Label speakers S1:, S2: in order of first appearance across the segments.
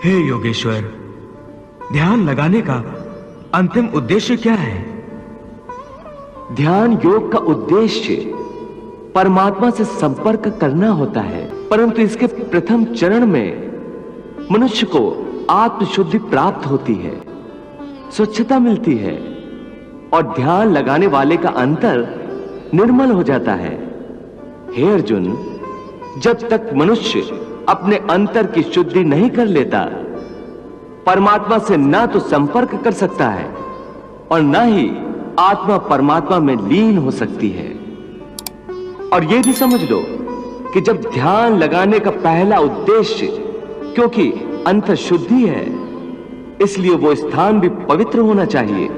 S1: हे योगेश्वर, ध्यान लगाने का अंतिम उद्देश्य क्या है?
S2: ध्यान योग का उद्देश्य परमात्मा से संपर्क करना होता है, परंतु इसके प्रथम चरण में मनुष्य को आत्मशुद्धि प्राप्त होती है, स्वच्छता मिलती है और ध्यान लगाने वाले का अंतर निर्मल हो जाता है। हे अर्जुन, जब तक मनुष्य अपने अंतर की शुद्धि नहीं कर लेता, परमात्मा से ना तो संपर्क कर सकता है और ना ही आत्मा परमात्मा में लीन हो सकती है। और यह भी समझ लो कि जब ध्यान लगाने का पहला उद्देश्य, क्योंकि अंतर शुद्धि है, इसलिए वो स्थान भी पवित्र होना चाहिए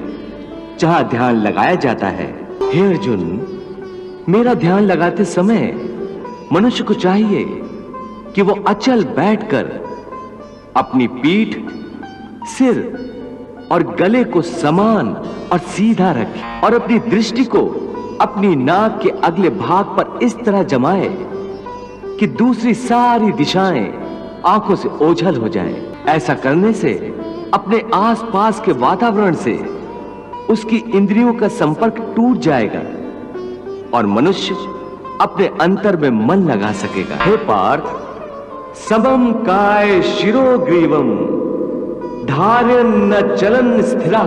S2: जहां ध्यान लगाया जाता है। हे अर्जुन, मेरा ध्यान लगाते समय मनुष्य को चाहिए कि वो अचल बैठकर अपनी पीठ, सिर और गले को समान और सीधा रखे और अपनी दृष्टि को अपनी नाक के अगले भाग पर इस तरह जमाए कि दूसरी सारी दिशाएं आंखों से ओझल हो जाएं। ऐसा करने से अपने आसपास के वातावरण से उसकी इंद्रियों का संपर्क टूट जाएगा और मनुष्य अपने अंतर में मन लगा सकेगा। हे पार्थ, समम काय शिरोग्रीवम धार्यन् न चलन स्थिरा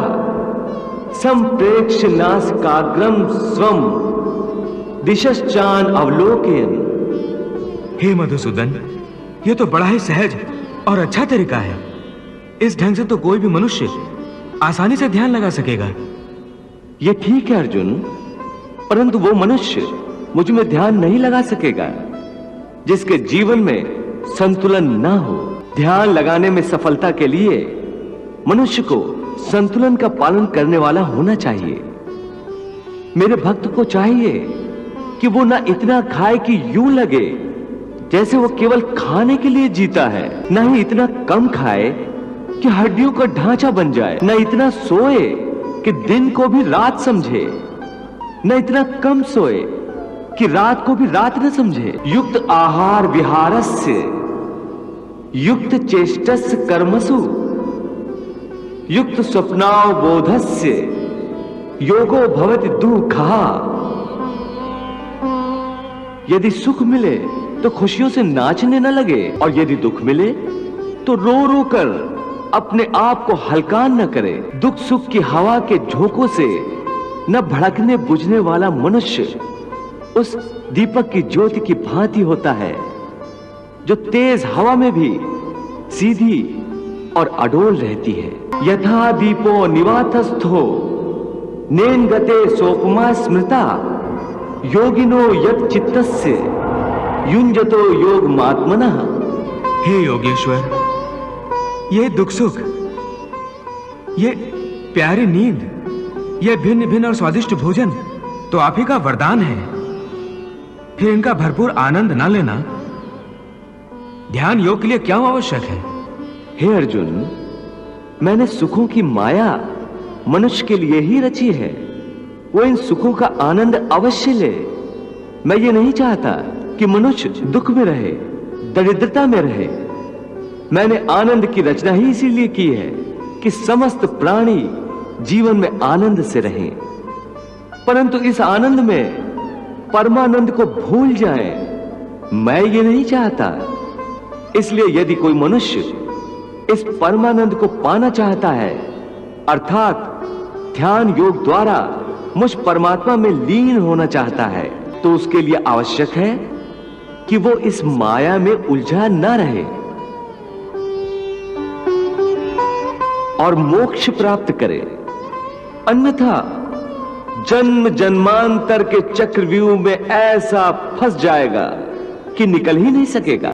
S2: संप्रेक्ष्य नासिकाग्रम स्वम दिशश्चान अवलोकयन्।
S1: हे मधुसूदन, ये तो बड़ा ही सहज और अच्छा तरीका है। इस ढंग से तो कोई भी मनुष्य आसानी से ध्यान लगा सकेगा।
S2: ये ठीक है अर्जुन, परंतु वो मनुष्य मुझ में ध्यान नहीं लगा सकेगा जिसके जीवन में संतुलन ना हो। ध्यान लगाने में सफलता के लिए मनुष्य को संतुलन का पालन करने वाला होना चाहिए। मेरे भक्त को चाहिए कि वो ना इतना खाए कि यूं लगे जैसे वो केवल खाने के लिए जीता है, ना ही इतना कम खाए कि हड्डियों का ढांचा बन जाए, न इतना सोए कि दिन को भी रात समझे, न इतना कम सोए कि रात को भी रात न समझे। युक्त आहार विहारस्य युक्त चेष्टस्य कर्मसु युक्त स्वप्नावबोधस्य योगो भवति दुःखः। यदि सुख मिले तो खुशियों से नाचने न लगे, और यदि दुख मिले तो रो रो कर अपने आप को हलकान न करे। दुख सुख की हवा के झोंकों से न भड़कने बुझने वाला मनुष्य उस दीपक की ज्योति की भांति होता है जो तेज हवा में भी सीधी और अडोल रहती है। यथा दीपो निवातस्थो नेन गते सोपमा स्मृता योगिनो यत चित्तस्य युंजतो योग मात्मनः।
S1: हे योगेश्वर, ये दुख सुख, ये प्यारी नींद, ये भिन्न भिन्न और स्वादिष्ट भोजन तो आप ही का वरदान है। फिर इनका भरपूर आनंद ना लेना ध्यान योग के लिए क्या आवश्यक है?
S2: हे अर्जुन, मैंने सुखों की माया मनुष्य के लिए ही रची है। वो इन सुखों का आनंद अवश्य ले। मैं ये नहीं चाहता कि मनुष्य दुख में रहे, दरिद्रता में रहे। मैंने आनंद की रचना ही इसीलिए की है कि समस्त प्राणी जीवन में आनंद से रहें, परंतु इस आनंद में परमानंद को भूल जाएं, मैं ये नहीं चाहता। इसलिए यदि कोई मनुष्य इस परमानंद को पाना चाहता है, अर्थात ध्यान योग द्वारा मुझ परमात्मा में लीन होना चाहता है, तो उसके लिए आवश्यक है कि वो इस माया में उलझा न रहे और मोक्ष प्राप्त करे। अन्यथा जन्म जन्मांतर के चक्रव्यूह में ऐसा फंस जाएगा कि निकल ही नहीं सकेगा।